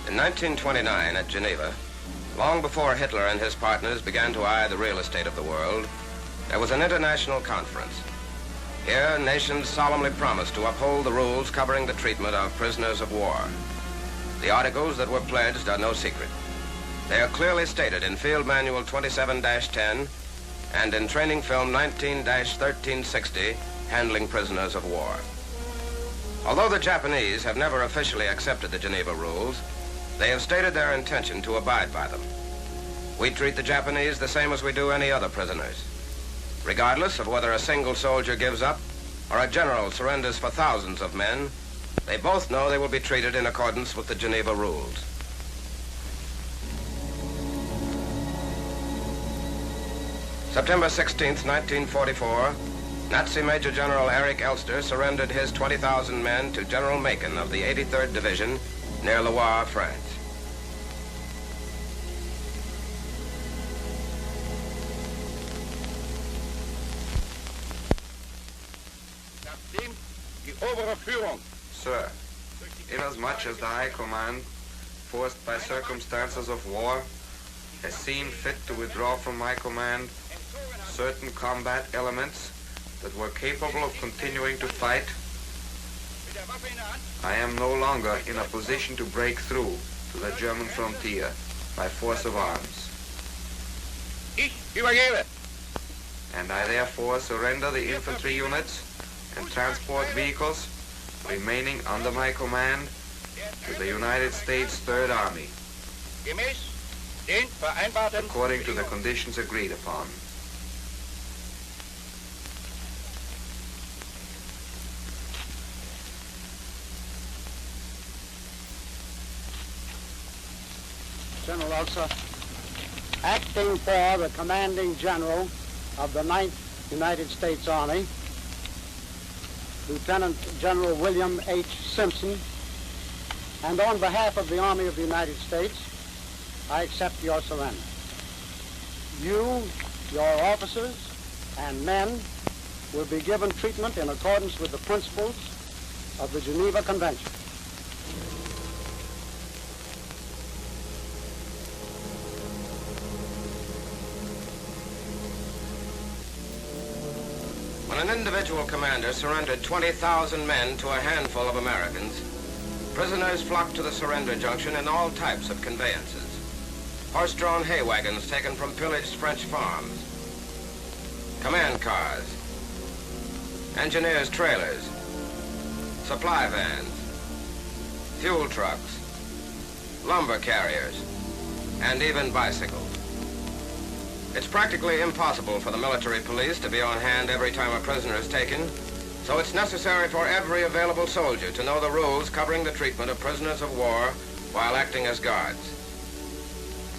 In 1929 at Geneva, long before Hitler and his partners began to eye the real estate of the world, there was an international conference. Here, nations solemnly promised to uphold the rules covering the treatment of prisoners of war. The articles that were pledged are no secret. They are clearly stated in Field Manual 27-10 and in Training Film 19-1360, Handling Prisoners of War. Although the Japanese have never officially accepted the Geneva rules, they have stated their intention to abide by them. We treat the Japanese the same as we do any other prisoners. Regardless of whether a single soldier gives up or a general surrenders for thousands of men, they both know they will be treated in accordance with the Geneva rules. September 16th, 1944, Nazi Major General Erich Elster surrendered his 20,000 men to General Macon of the 83rd Division near Loire, France. Sir, inasmuch as the High Command, forced by circumstances of war, has seen fit to withdraw from my command certain combat elements that were capable of continuing to fight, I am no longer in a position to break through to the German frontier by force of arms. And I therefore surrender the infantry units and transport vehicles remaining under my command to the United States Third Army, according to the conditions agreed upon. General Elster, acting for the commanding general of the 9th United States Army, Lieutenant General William H. Simpson, and on behalf of the Army of the United States, I accept your surrender. You, your officers, and men will be given treatment in accordance with the principles of the Geneva Convention. When an individual commander surrendered 20,000 men to a handful of Americans, prisoners flocked to the surrender junction in all types of conveyances. Horse-drawn hay wagons taken from pillaged French farms, command cars, engineers' trailers, supply vans, fuel trucks, lumber carriers, and even bicycles. It's practically impossible for the military police to be on hand every time a prisoner is taken, so it's necessary for every available soldier to know the rules covering the treatment of prisoners of war while acting as guards.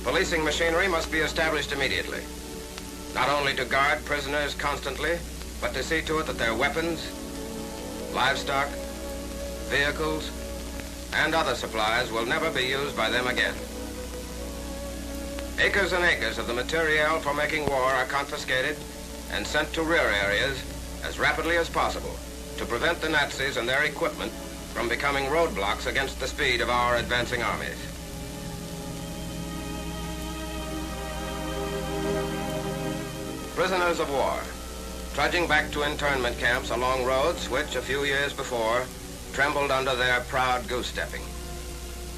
Policing machinery must be established immediately, not only to guard prisoners constantly, but to see to it that their weapons, livestock, vehicles, and other supplies will never be used by them again. Acres and acres of the materiel for making war are confiscated and sent to rear areas as rapidly as possible to prevent the Nazis and their equipment from becoming roadblocks against the speed of our advancing armies. Prisoners of war, trudging back to internment camps along roads which, a few years before, trembled under their proud goose-stepping.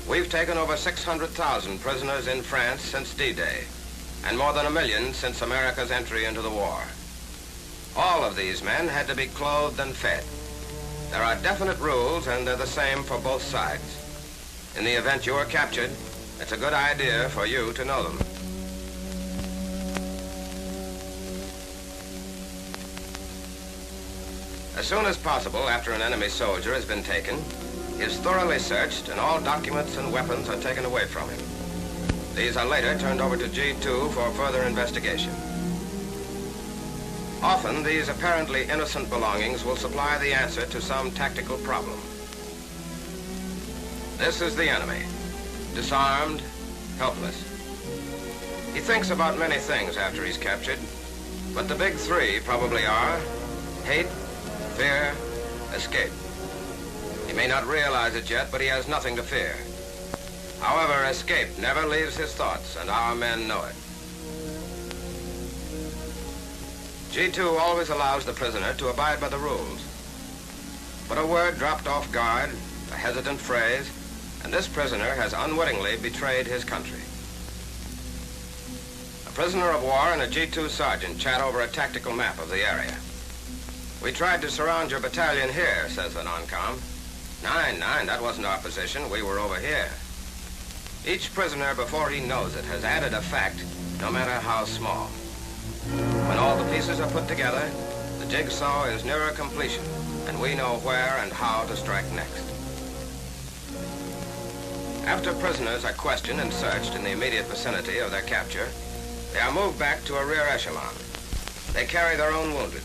We've taken over 600,000 prisoners in France since D-Day, and more than 1 million since America's entry into the war. All of these men had to be clothed and fed. There are definite rules, and they're the same for both sides. In the event you are captured, it's a good idea for you to know them. As soon as possible after an enemy soldier has been taken, he is thoroughly searched and all documents and weapons are taken away from him. These are later turned over to G2 for further investigation. Often, these apparently innocent belongings will supply the answer to some tactical problem. This is the enemy, disarmed, helpless. He thinks about many things after he's captured, but the big three probably are hate, fear, escape. He may not realize it yet, but he has nothing to fear. However, escape never leaves his thoughts, and our men know it. G2 always allows the prisoner to abide by the rules. But a word dropped off guard, a hesitant phrase, and this prisoner has unwittingly betrayed his country. A prisoner of war and a G2 sergeant chat over a tactical map of the area. "We tried to surround your battalion here," says the non-com. Nine, that wasn't our position. We were over here." Each prisoner, before he knows it, has added a fact, no matter how small. When all the pieces are put together, the jigsaw is nearer completion, and we know where and how to strike next. After prisoners are questioned and searched in the immediate vicinity of their capture, they are moved back to a rear echelon. They carry their own wounded.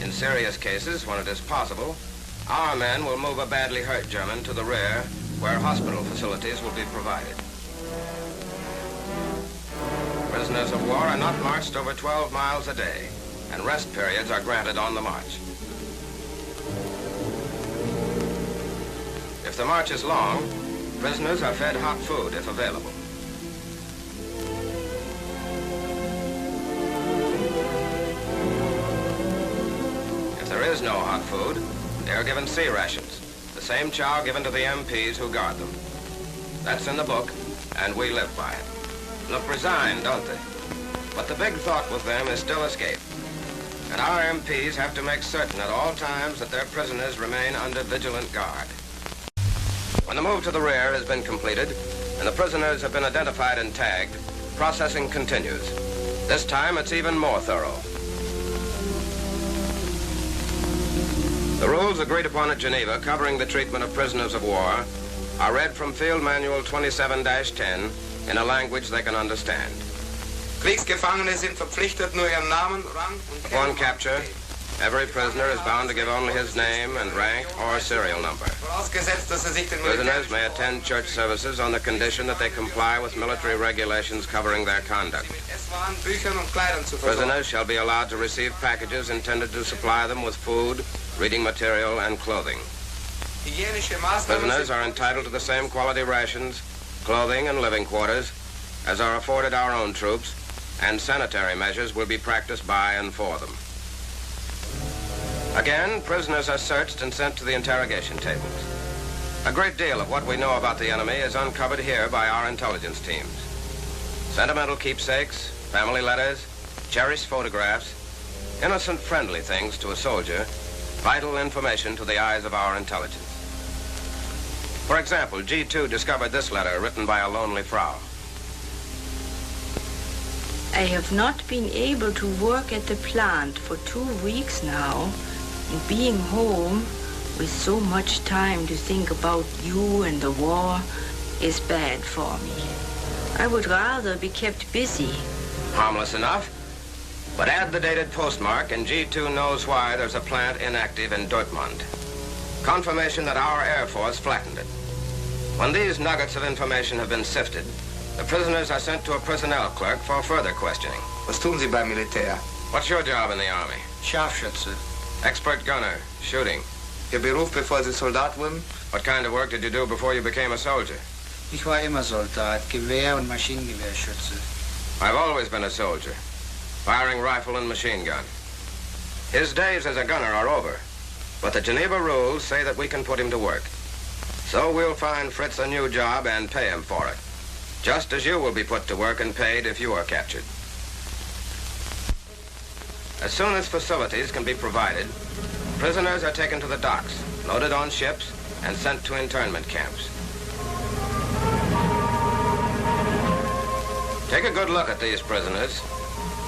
In serious cases, when it is possible, our men will move a badly hurt German to the rear, where hospital facilities will be provided. Prisoners of war are not marched over 12 miles a day, and rest periods are granted on the march. If the march is long, prisoners are fed hot food if available. If there is no hot food, they are given sea rations, the same chow given to the MPs who guard them. That's in the book, and we live by it. Look resigned, don't they? But the big thought with them is still escape. And our MPs have to make certain at all times that their prisoners remain under vigilant guard. When the move to the rear has been completed and the prisoners have been identified and tagged, processing continues. This time it's even more thorough. The rules agreed upon at Geneva covering the treatment of prisoners of war are read from Field Manual 27-10 in a language they can understand. Kriegsgefangene sind verpflichtet, nur ihren Namen, Rang und Upon capture, every prisoner is bound to give only his name and rank or serial number. Vorausgesetzt, dass sich den Prisoners may attend church services on the condition that they comply with military regulations covering their conduct. Esswaren, Büchern und Kleidern zu versorgen. Prisoners shall be allowed to receive packages intended to supply them with food, reading material, and clothing. Hygienische Maßnahmen Prisoners sind are entitled to the same quality rations, clothing, and living quarters as are afforded our own troops, and sanitary measures will be practiced by and for them. Again, prisoners are searched and sent to the interrogation tables. A great deal of what we know about the enemy is uncovered here by our intelligence teams. Sentimental keepsakes, family letters, cherished photographs, innocent friendly things to a soldier, vital information to the eyes of our intelligence. For example, G2 discovered this letter written by a lonely Frau. I have not been able to work at the plant for 2 weeks now, and being home with so much time to think about you and the war is bad for me. I would rather be kept busy. Harmless enough, but add the dated postmark and G2 knows why there's a plant inactive in Dortmund. Confirmation that our Air Force flattened it. When these nuggets of information have been sifted, the prisoners are sent to a personnel clerk for further questioning. Was tun Sie beim Militär? What's your job in the Army? Scharfschütze. Expert gunner, shooting. Ihr Beruf, bevor Sie Soldat wurden? What kind of work did you do before you became a soldier? Ich war immer Soldat, Gewehr- und Maschinengewehrschütze. I've always been a soldier, firing rifle and machine gun. His days as a gunner are over, but the Geneva rules say that we can put him to work. So we'll find Fritz a new job and pay him for it, just as you will be put to work and paid if you are captured. As soon as facilities can be provided, prisoners are taken to the docks, loaded on ships, and sent to internment camps. Take a good look at these prisoners.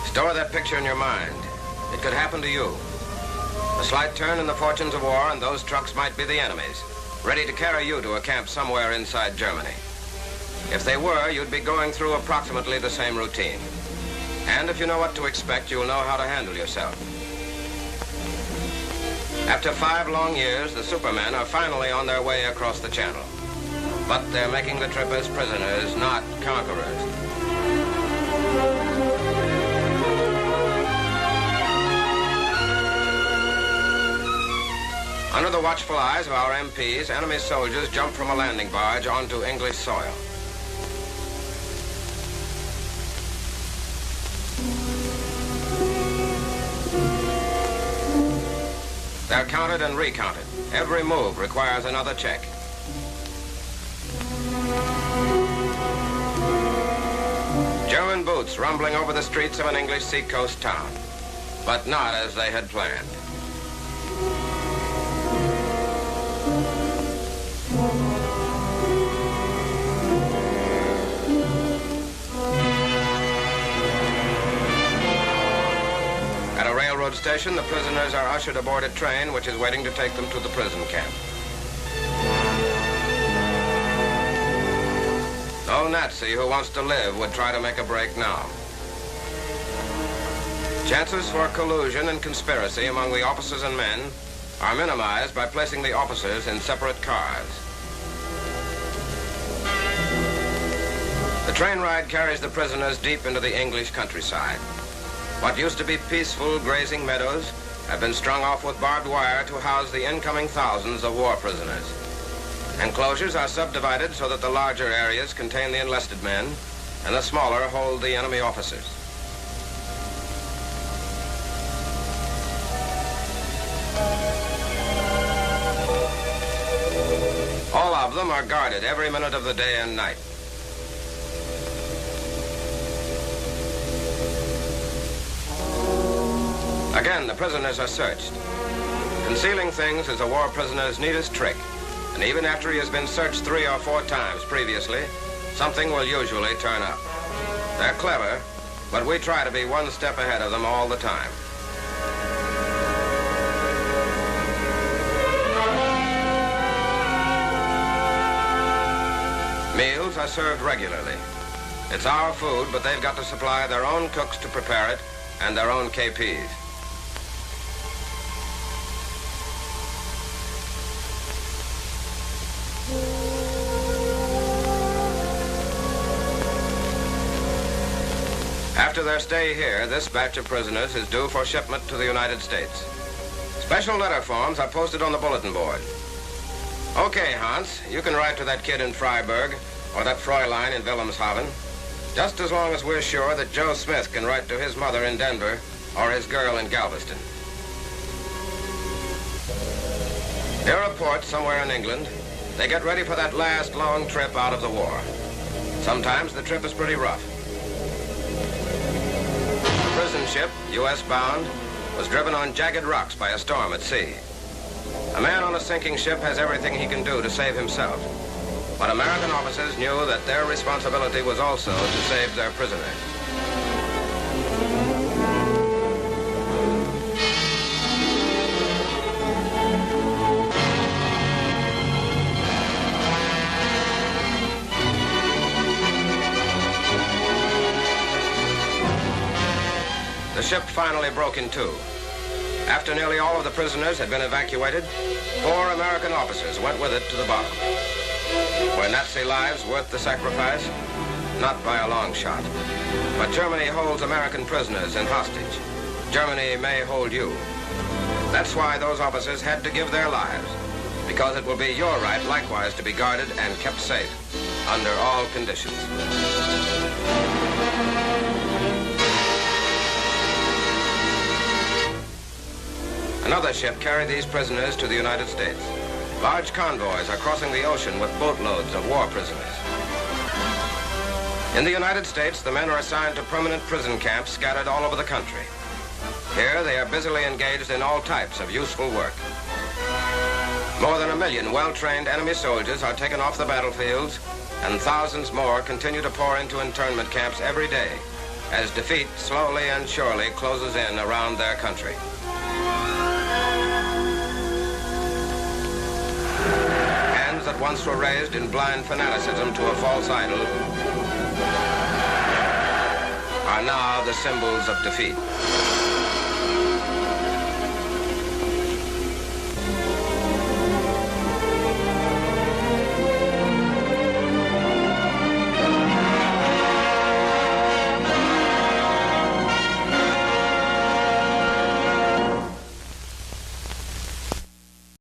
Store that picture in your mind. It could happen to you. A slight turn in the fortunes of war and those trucks might be the enemy's, ready to carry you to a camp somewhere inside Germany. If they were, you'd be going through approximately the same routine. And if you know what to expect, you'll know how to handle yourself. After 5 long years, the Supermen are finally on their way across the channel. But they're making the trip as prisoners, not conquerors. Under the watchful eyes of our MPs, enemy soldiers jumped from a landing barge onto English soil. They're counted and recounted. Every move requires another check. German boots rumbling over the streets of an English seacoast town, but not as they had planned. At a railroad station, the prisoners are ushered aboard a train which is waiting to take them to the prison camp. No Nazi who wants to live would try to make a break now. Chances for collusion and conspiracy among the officers and men are minimized by placing the officers in separate cars. The train ride carries the prisoners deep into the English countryside. What used to be peaceful grazing meadows have been strung off with barbed wire to house the incoming thousands of war prisoners. Enclosures are subdivided so that the larger areas contain the enlisted men and the smaller hold the enemy officers. All of them are guarded every minute of the day and night. Again, the prisoners are searched. Concealing things is a war prisoner's neatest trick. And even after he has been searched 3 or 4 times previously, something will usually turn up. They're clever, but we try to be one step ahead of them all the time. Meals are served regularly. It's our food, but they've got to supply their own cooks to prepare it and their own KPs. After their stay here, this batch of prisoners is due for shipment to the United States. Special letter forms are posted on the bulletin board. Okay, Hans, you can write to that kid in Freiburg or that Fräulein in Wilhelmshaven, just as long as we're sure that Joe Smith can write to his mother in Denver or his girl in Galveston. Near a port somewhere in England, they get ready for that last long trip out of the war. Sometimes the trip is pretty rough. The prison ship, U.S. bound, was driven on jagged rocks by a storm at sea. A man on a sinking ship has everything he can do to save himself. But American officers knew that their responsibility was also to save their prisoners. The ship finally broke in two. After nearly all of the prisoners had been evacuated, 4 American officers went with it to the bottom. Were Nazi lives worth the sacrifice? Not by a long shot. But Germany holds American prisoners in hostage. Germany may hold you. That's why those officers had to give their lives, because it will be your right likewise to be guarded and kept safe under all conditions. Another ship carried these prisoners to the United States. Large convoys are crossing the ocean with boatloads of war prisoners. In the United States, the men are assigned to permanent prison camps scattered all over the country. Here, they are busily engaged in all types of useful work. More than 1 million well-trained enemy soldiers are taken off the battlefields, and thousands more continue to pour into internment camps every day as defeat slowly and surely closes in around their country. Hands that once were raised in blind fanaticism to a false idol are now the symbols of defeat.